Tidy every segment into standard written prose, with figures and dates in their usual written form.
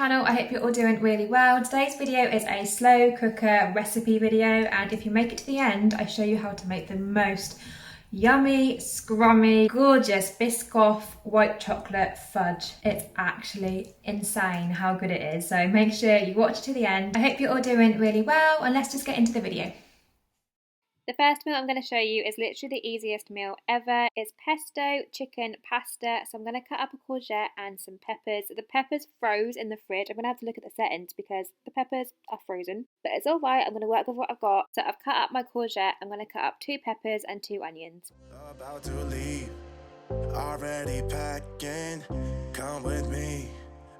channel. I hope you're all doing really well. Today's video is a slow cooker recipe video, and if you make it to the end, I show you how to make the most yummy, scrummy, gorgeous Biscoff white chocolate fudge. It's actually insane how good it is, so make sure you watch to the end. I hope you're all doing really well, and let's just get into the video. The first meal I'm going to show you is literally the easiest meal ever. It's pesto chicken pasta. So I'm going to cut up a courgette and some peppers. The peppers froze in the fridge. I'm going to have to look at the settings because the peppers are frozen. But it's alright, I'm going to work with what I've got. So I've cut up my courgette. I'm going to cut up 2 peppers and 2 onions. About to leave, already packing. Come with me,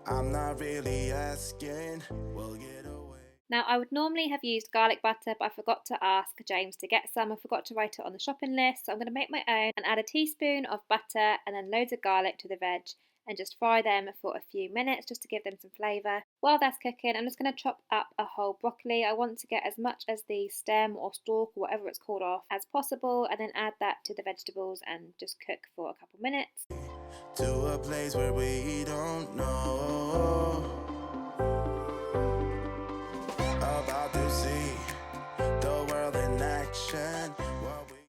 I'm not really asking. We'll get away. Now, I would normally have used garlic butter, but I forgot to ask James to get some. I forgot to write it on the shopping list, so I'm going to make my own and add a teaspoon of butter and then loads of garlic to the veg and just fry them for a few minutes just to give them some flavour. While that's cooking, I'm just going to chop up a whole broccoli. I want to get as much as the stem or stalk or whatever it's called off as possible, and then add that to the vegetables and just cook for a couple minutes. To a place where we don't know. About to see the world in action.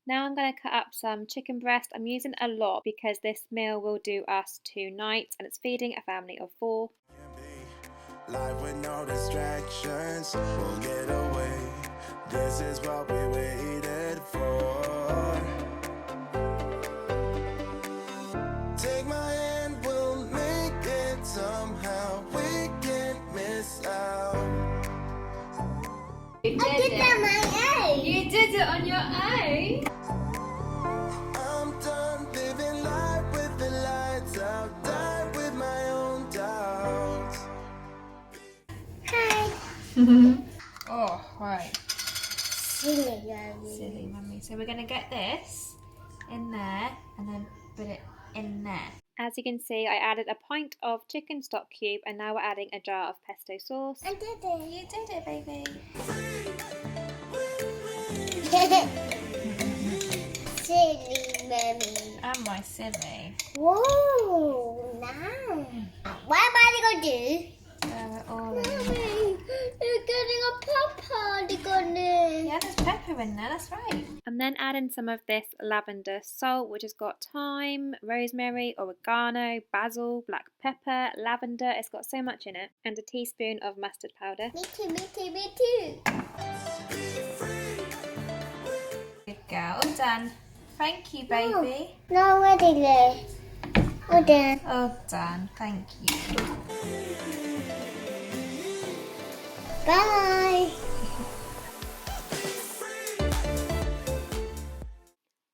Now I'm going to cut up some chicken breast. I'm using a lot because this meal will do us 2 nights and it's feeding a family of 4. Life with no distractions, we'll get away. This is what we waited for. Take my hand, we'll make it somehow. We can't miss out. You did it on my own. You did it on your own. I'm done living life with the lights out. Die with my own doubts. Hi. Oh, right. Silly mommy. Silly mummy. So we're going to get this in there and then put it in there. As you can see, I added a pint of chicken stock cube and now we're adding a jar of pesto sauce. I did it. You did it, baby. Silly mommy. Am I silly? Whoa, now. What am I going to do? Mommy, you're getting a pepper. Yeah, there's pepper in there, that's right. I'm then adding some of this lavender salt, which has got thyme, rosemary, oregano, basil, black pepper, lavender. It's got so much in it. And a teaspoon of mustard powder. Me too, me too, me too. Good girl. All done. Thank you, baby. No, ready, Lou. All done. All done. Thank you. Bye.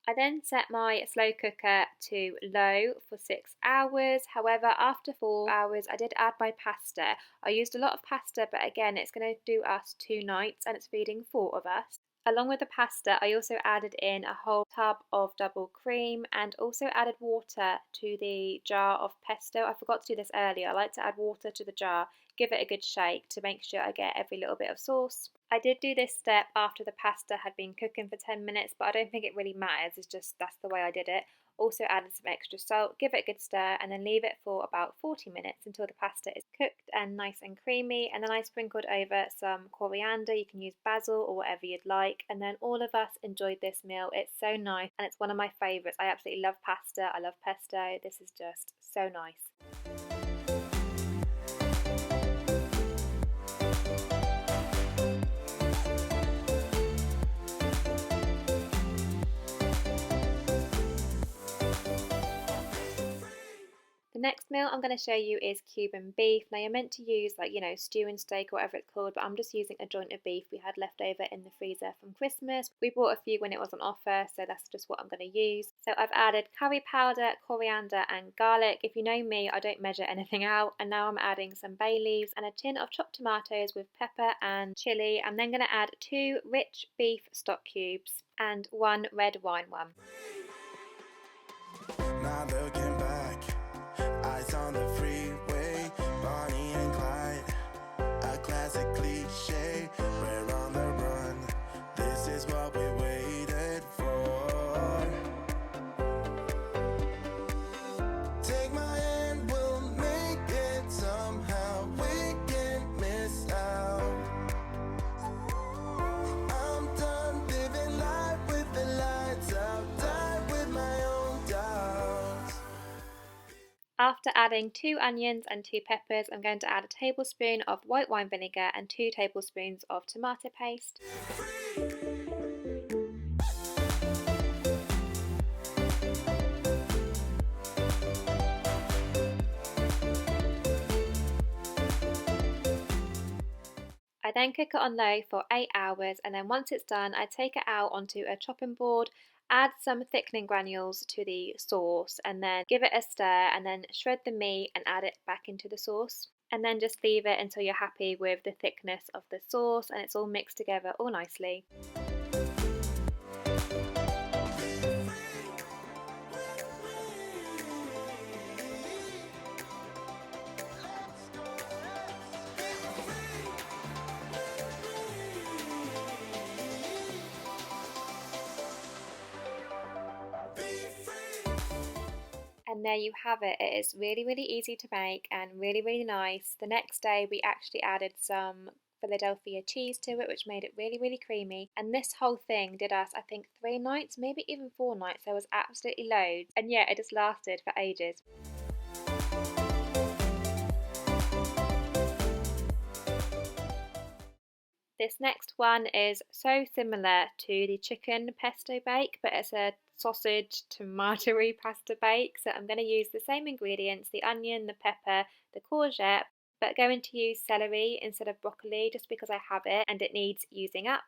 I then set my slow cooker to low for 6 hours. However, after 4 hours, I did add my pasta. I used a lot of pasta, but again, it's going to do us 2 nights and it's feeding 4 of us. Along with the pasta, I also added in a whole tub of double cream and also added water to the jar of pesto. I forgot to do this earlier. I like to add water to the jar, give it a good shake to make sure I get every little bit of sauce. I did do this step after the pasta had been cooking for 10 minutes, but I don't think it really matters. It's just that's the way I did it. Also added some extra salt, give it a good stir and then leave it for about 40 minutes until the pasta is cooked and nice and creamy. And then I sprinkled over some coriander. You can use basil or whatever you'd like. And then all of us enjoyed this meal. It's so nice and it's one of my favourites. I absolutely love pasta. I love pesto. This is just so nice. The next meal I'm going to show you is Cuban beef. Now you're meant to use stew and steak or whatever it's called, but I'm just using a joint of beef we had left over in the freezer from Christmas. We bought a few when it was on offer, so that's just what I'm going to use. So I've added curry powder, coriander and garlic. If you know me, I don't measure anything out. And now I'm adding some bay leaves and a tin of chopped tomatoes with pepper and chilli. I'm then going to add 2 rich beef stock cubes and 1 red wine one. Not looking back. Eyes on the freeway, Bonnie and Clyde, a classic cliche. We're on the run. This is what we waited for. Take my hand, we'll make it somehow. We After adding 2 onions and 2 peppers, I'm going to add a tablespoon of white wine vinegar and 2 tablespoons of tomato paste. I then cook it on low for 8 hours, and then once it's done, I take it out onto a chopping board, add some thickening granules to the sauce, and then give it a stir, and then shred the meat and add it back into the sauce. And then just leave it until you're happy with the thickness of the sauce and it's all mixed together all nicely. And there you have it. It is really, really easy to make and really, really nice. The next day we actually added some Philadelphia cheese to it, which made it really, really creamy. And this whole thing did us, I think, 3 nights, maybe even 4 nights. There was absolutely loads. And yeah, it just lasted for ages. This next one is so similar to the chicken pesto bake, but it's a sausage tomatoey pasta bake. So I'm going to use the same ingredients, the onion, the pepper, the courgette, but going to use celery instead of broccoli just because I have it and it needs using up.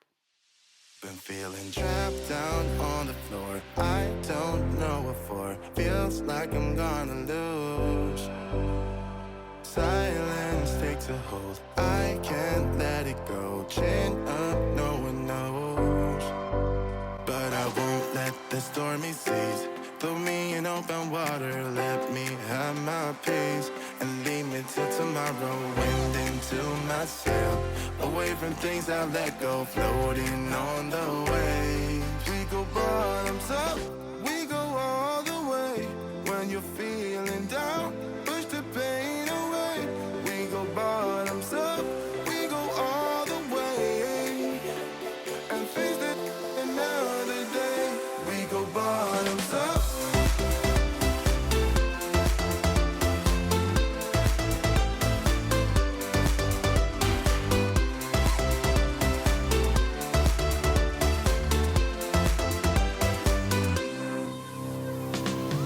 Been feeling trapped down on the floor. I don't know what for. Feels like I'm gonna lose. Silence takes a hold. I can't let it go. Chin up, no one knows. But I won't let the stormy seas throw me in open water. Let me have my peace and leave me till tomorrow. Wind into my sail, away from things I let go. Floating on the waves. We go bottoms up, we go all the way. When you're feeling down, push the pain away. We go bottoms up, we go all the way. And face it another day. We go bottoms up.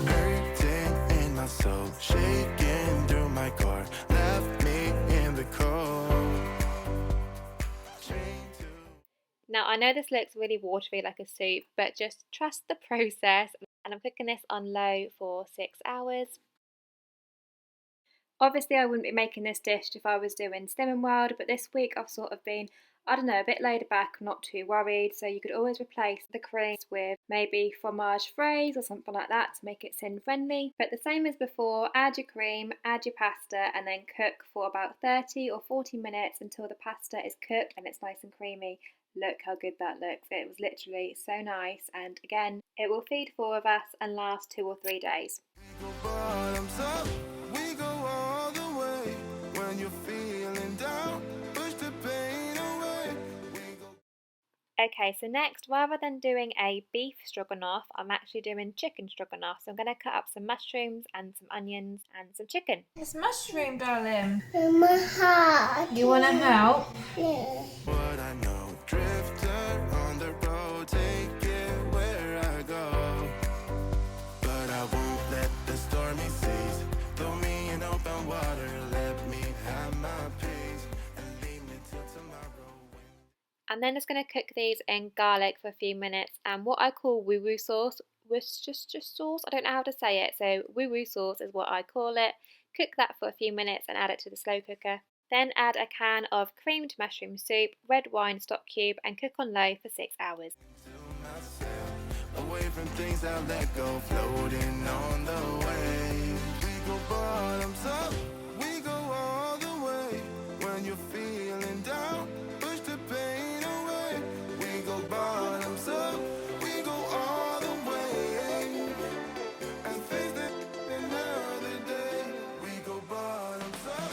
Hurting in my soul, shaking through my car, left me in the cold. Chained to Now I know this looks really watery like a soup, but just trust the process, and I'm cooking this on low for 6 hours. Obviously I wouldn't be making this dish if I was doing Slimming World, but this week I've sort of been, I don't know, a bit laid back, not too worried, so you could always replace the cream with maybe fromage fraise or something like that to make it sin friendly. But the same as before, add your cream, add your pasta, and then cook for about 30 or 40 minutes until the pasta is cooked and it's nice and creamy. Look how good that looks. It was literally so nice, and again, it will feed 4 of us and last 2 or 3 days. we go bottoms up, we go all the way. When you're feeling down, push the pain away. We go. Okay, so next, rather than doing a beef stroganoff, I'm actually doing chicken stroganoff. So I'm going to cut up some mushrooms and some onions and some chicken. It's mushroom, darling. My heart. You want to help? Yeah. What I know, drifter on the road, take it where I go. But I won't let the stormy seas throw me in open water. Let me have my peace and leave me till tomorrow. I'm then just going to cook these in garlic for a few minutes, and what I call woo-woo sauce, Worcestershire sauce, I don't know how to say it, so woo-woo sauce is what I call it. Cook that for a few minutes and add it to the slow cooker. Then add a can of creamed mushroom soup, red wine stock cube, and cook on low for 6 hours. Away from things I let go, floating on the waves. We go bottoms up, we go all the way. When you're feeling down, push the pain away. We go bottoms up, we go all the way. And face it another day. We go bottoms up.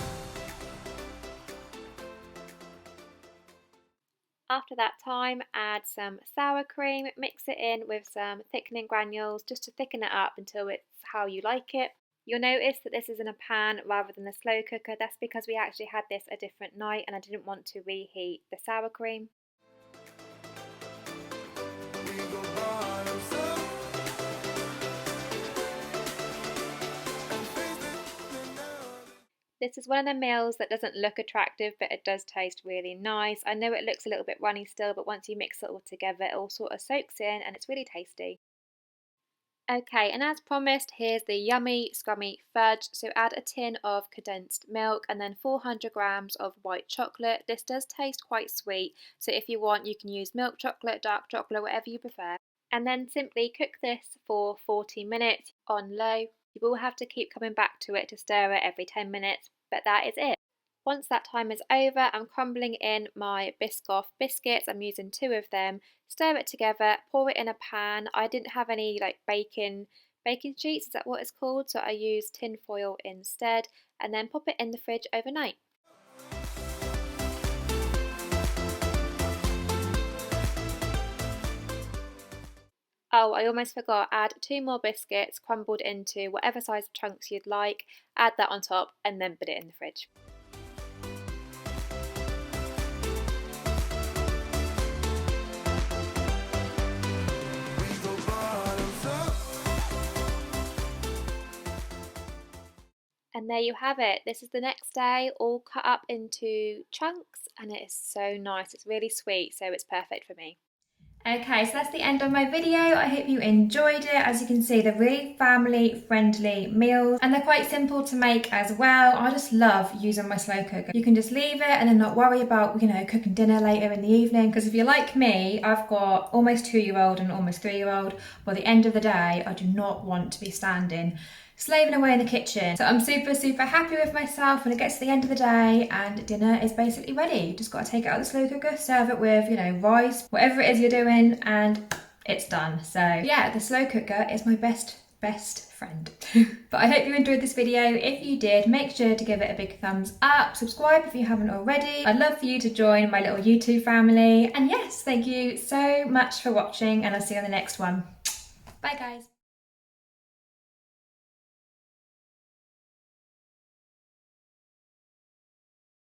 After that time, add some sour cream, mix it in with some thickening granules just to thicken it up until it's how you like it. You'll notice that this is in a pan rather than the slow cooker. That's because we actually had this a different night and I didn't want to reheat the sour cream. This is one of the meals that doesn't look attractive, but it does taste really nice. I know it looks a little bit runny still, but once you mix it all together, it all sort of soaks in and it's really tasty. Okay, and as promised, here's the yummy, scrummy fudge. So add a tin of condensed milk and then 400 grams of white chocolate. This does taste quite sweet, so if you want, you can use milk chocolate, dark chocolate, whatever you prefer. And then simply cook this for 40 minutes on low. You will have to keep coming back to it to stir it every 10 minutes, but that is it. Once that time is over, I'm crumbling in my Biscoff biscuits. I'm using 2 of them. Stir it together, pour it in a pan. I didn't have any like bacon sheets, is that what it's called? So I used tin foil instead, and then pop it in the fridge overnight. Oh, I almost forgot, add 2 more biscuits crumbled into whatever size chunks you'd like, add that on top and then put it in the fridge. And there you have it. This is the next day, all cut up into chunks, and it is so nice. It's really sweet, so it's perfect for me. Okay, so that's the end of my video. I hope you enjoyed it. As you can see, they're really family friendly meals and they're quite simple to make as well. I just love using my slow cooker. You can just leave it and then not worry about, you know, cooking dinner later in the evening. Because if you're like me, I've got almost 2-year-old and almost 3-year-old. By the end of the day, I do not want to be standing slaving away in the kitchen. So I'm super happy with myself when it gets to the end of the day and dinner is basically ready. Just got to take it out of the slow cooker, serve it with, you know, rice, whatever it is you're doing, and it's done. So yeah, the slow cooker is my best friend. But I hope you enjoyed this video. If you did, make sure to give it a big thumbs up, subscribe if you haven't already. I'd love for you to join my little YouTube family. And yes, thank you so much for watching and I'll see you on the next one. Bye guys.